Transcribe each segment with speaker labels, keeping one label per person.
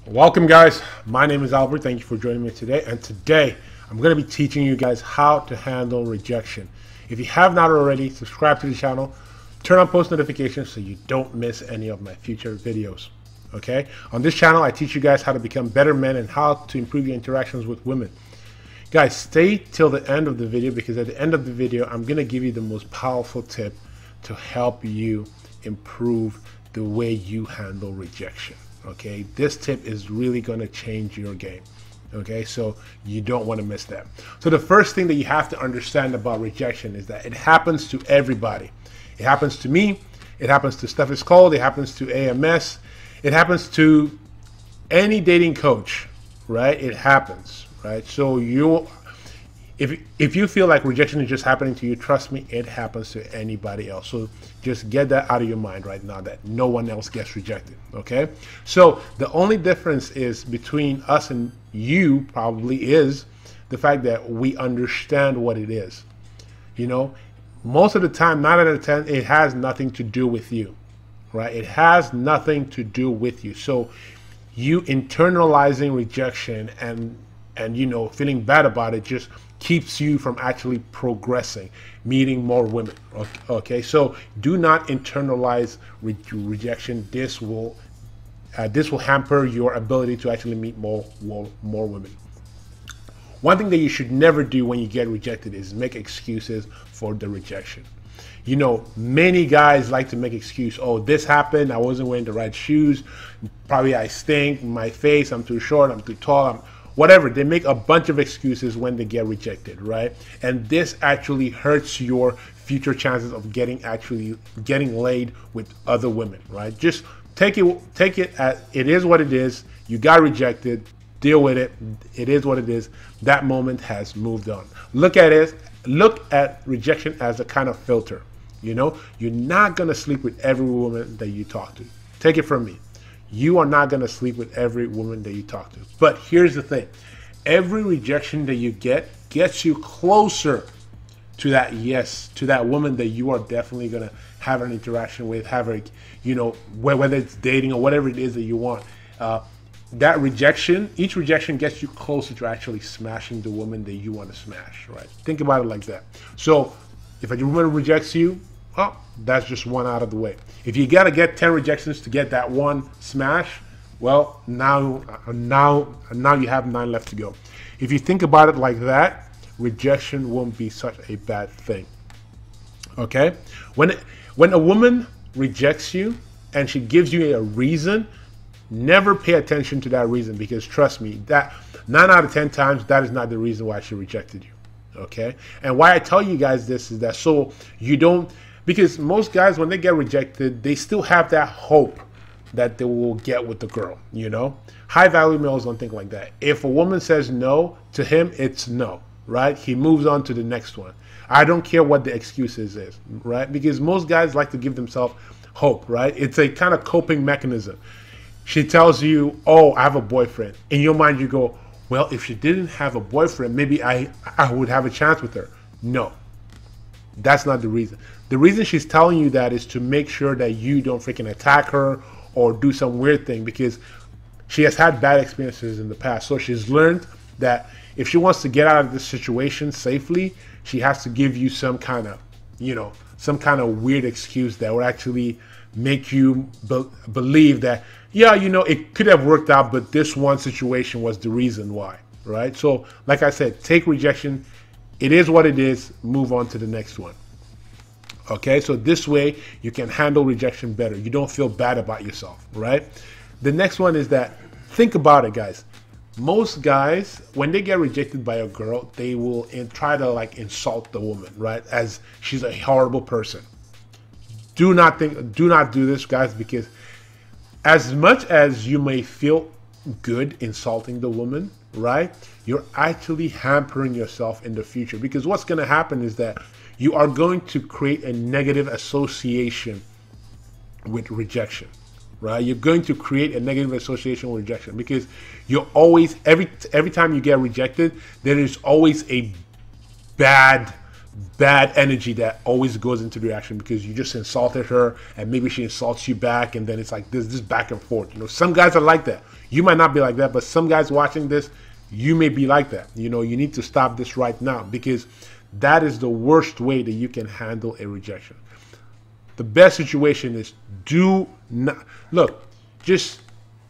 Speaker 1: Welcome guys, my name is Albert. Thank you for joining me today, and today I'm going to be teaching you guys how to handle rejection. If you have not already, subscribe to the channel, turn on post notifications so you don't miss any of my future videos. Okay, on this channel I teach you guys how to become better men and how to improve your interactions with women. Guys, stay till the end of the video, because at the end of the video I'm going to give you the most powerful tip to help you improve the way you handle rejection. Okay, this tip is really going to change your game. Okay, so you don't want to miss that. So the first thing that you have to understand about rejection is that it happens to everybody. It happens to me, it happens to Steph Cold, it happens to AMS, it happens to any dating coach, right? It happens, right? So if you feel like rejection is just happening to you, trust me, it happens to anybody else. So just get that out of your mind right now, that no one else gets rejected. Okay, so the only difference is between us and you probably is the fact that we understand what it is. You know, most of the time, 9 out of 10, it has nothing to do with you, right? It has nothing to do with you. So you internalizing rejection and you know, feeling bad about it just keeps you from actually progressing, meeting more women. Okay, so do not internalize rejection. This will hamper your ability to actually meet more women. One thing that you should never do when you get rejected is make excuses for the rejection. You know, many guys like to make excuse. Oh, this happened, I wasn't wearing the right shoes, probably I stink, my face, I'm too short, I'm too tall, whatever. They make a bunch of excuses when they get rejected, right? And this actually hurts your future chances of getting laid with other women, right? Just take it as it is what it is. You got rejected, deal with it. It is what it is. That moment has moved on. Look at rejection as a kind of filter. You know, you're not gonna sleep with every woman that you talk to. Take it from me. You are not going to sleep with every woman that you talk to. But here's the thing. Every rejection that you get gets you closer to that yes, to that woman that you are definitely going to have an interaction with, have a, you know, whether it's dating or whatever it is that you want. That rejection, each rejection gets you closer to actually smashing the woman that you want to smash, right? Think about it like that. So if a woman rejects you, well, that's just one out of the way. If you got to get 10 rejections to get that one smash, well, now you have 9 left to go. If you think about it like that, rejection won't be such a bad thing. Okay? When a woman rejects you and she gives you a reason, never pay attention to that reason, because trust me, that 9 out of 10 times, that is not the reason why she rejected you. Okay? And why I tell you guys this is that so you don't, because most guys, when they get rejected, they still have that hope that they will get with the girl, you know? High value males don't think like that. If a woman says no to him, it's no, right? He moves on to the next one. I don't care what the excuses is, right? Because most guys like to give themselves hope, right? It's a kind of coping mechanism. She tells you, oh, I have a boyfriend. In your mind, you go, well, if she didn't have a boyfriend, maybe I would have a chance with her. No. That's not the reason. The reason she's telling you that is to make sure that you don't freaking attack her or do some weird thing, because she has had bad experiences in the past. So she's learned that if she wants to get out of this situation safely, she has to give you some kind of, you know, some kind of weird excuse that would actually make you believe that, yeah, you know, it could have worked out, but this one situation was the reason why, right? So like I said, take rejection. It is what it is. Move on to the next one. Okay, so this way you can handle rejection better. You don't feel bad about yourself, right? The next one is that, think about it, guys. Most guys, when they get rejected by a girl, they will try to like insult the woman, right? As she's a horrible person. Do not do this, guys, because as much as you may feel good insulting the woman, right? You're actually hampering yourself in the future, because what's going to happen is that you are going to create a negative association with rejection, right? You're going to create a negative association with rejection, because you're always, every time you get rejected, there is always a bad bad energy that always goes into the reaction because you just insulted her and maybe she insults you back, and then it's like this back and forth. You know, some guys are like that. You might not be like that, but some guys watching this, you may be like that. You know, you need to stop this right now because that is the worst way that you can handle a rejection. The best situation is do not look, just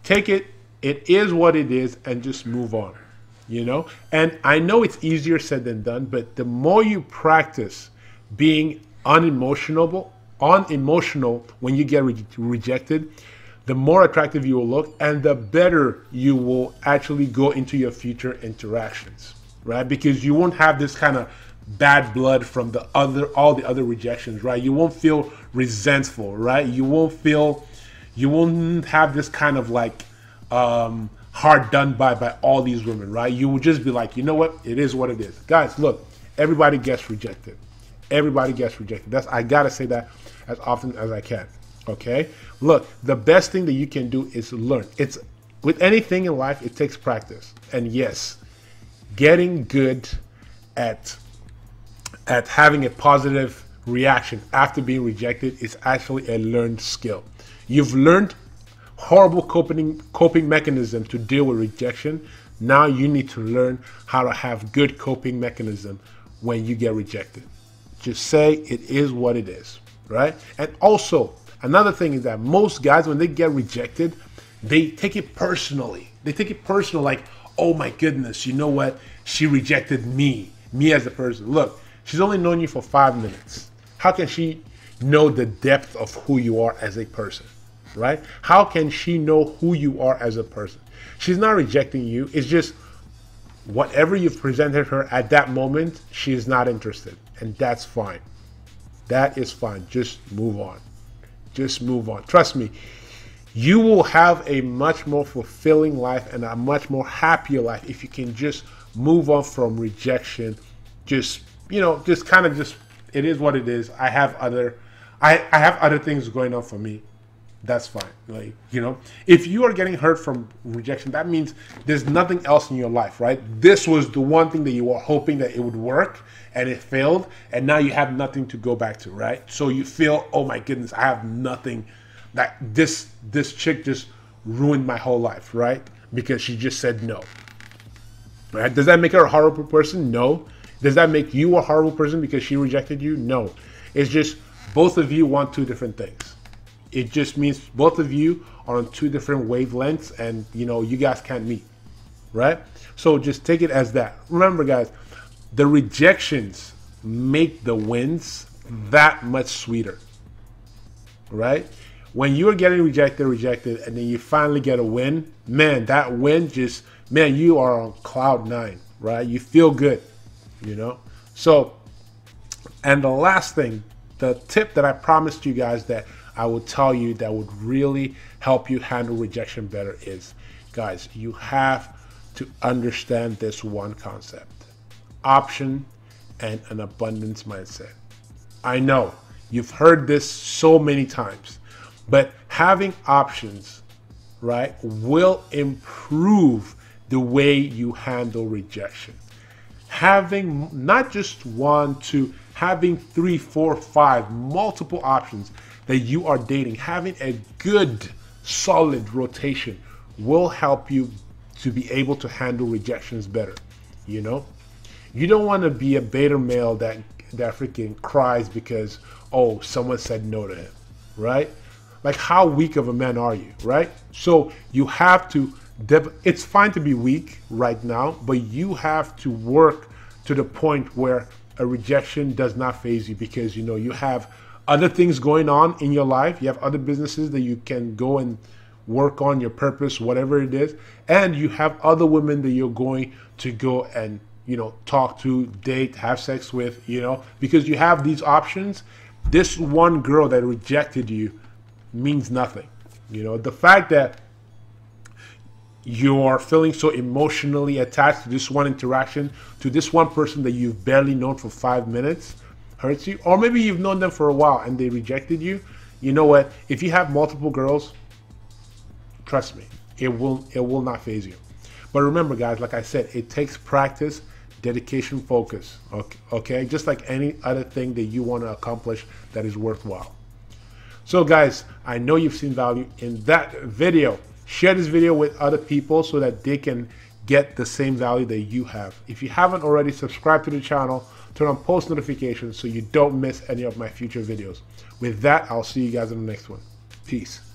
Speaker 1: take it. It is what it is, and just move on. You know, and I know it's easier said than done, but the more you practice being unemotional when you get rejected, the more attractive you will look, and the better you will actually go into your future interactions, right? Because you won't have this kind of bad blood from all the other rejections, right? You won't feel resentful, right? You won't have this kind of like hard done by all these women, right? You will just be like, you know what? It is what it is. Guys, look, everybody gets rejected. Everybody gets rejected. I gotta say that as often as I can. Okay? Look, the best thing that you can do is learn. It's with anything in life, it takes practice. And yes, getting good at having a positive reaction after being rejected is actually a learned skill. You've learned horrible coping mechanism to deal with rejection. Now you need to learn how to have good coping mechanism when you get rejected. Just say it is what it is, right? And also, another thing is that most guys, when they get rejected, they take it personally. They take it personal, like, oh my goodness, you know what? She rejected me as a person. Look, she's only known you for 5 minutes. How can she know the depth of who you are as a person? Right? How can she know who you are as a person? She's not rejecting you. It's just whatever you've presented her at that moment, she is not interested. And that's fine. That is fine. Just move on. Just move on. Trust me, you will have a much more fulfilling life and a much more happier life if you can just move on from rejection. Just, you know, just kind of just, it is what it is. I have other things going on for me. That's fine. Like, you know, if you are getting hurt from rejection, that means there's nothing else in your life, right? This was the one thing that you were hoping that it would work and it failed, and now you have nothing to go back to, right? So you feel, oh my goodness, I have nothing. That this chick just ruined my whole life, right? Because she just said no. Right? Does that make her a horrible person? No. Does that make you a horrible person because she rejected you? No. It's just both of you want two different things. It just means both of you are on two different wavelengths, and you know, you guys can't meet, right? So just take it as that. Remember, guys, the rejections make the wins that much sweeter, right? When you're getting rejected, and then you finally get a win, man, that win just, man, you are on cloud 9, right? You feel good, you know? So, and the last thing, the tip that I promised you guys that I would tell you that would really help you handle rejection better is, guys, you have to understand this one concept: option and an abundance mindset. I know you've heard this so many times, but having options, right, will improve the way you handle rejection. Having not just 1, 2, having 3, 4, 5, multiple options that you are dating, having a good, solid rotation will help you to be able to handle rejections better. You know, you don't want to be a beta male that freaking cries because, oh, someone said no to him, right? Like, how weak of a man are you, right? So you have to, it's fine to be weak right now, but you have to work to the point where a rejection does not faze you, because, you know, you have other things going on in your life. You have other businesses that you can go and work on, your purpose, whatever it is. And you have other women that you're going to go and, you know, talk to, date, have sex with, you know, because you have these options. This one girl that rejected you means nothing. You know, the fact that you're feeling so emotionally attached to this one interaction, to this one person that you've barely known for 5 minutes, hurts you. Or maybe you've known them for a while and they rejected you. You know what? If you have multiple girls, trust me, it will not faze you. But remember, guys, like I said, it takes practice dedication, focus. Okay, just like any other thing that you want to accomplish that is worthwhile. So guys, I know you've seen value in that video. Share this video with other people so that they can get the same value that you have. If you haven't already, subscribe to the channel, turn on post notifications so you don't miss any of my future videos. With that, I'll see you guys in the next one. Peace.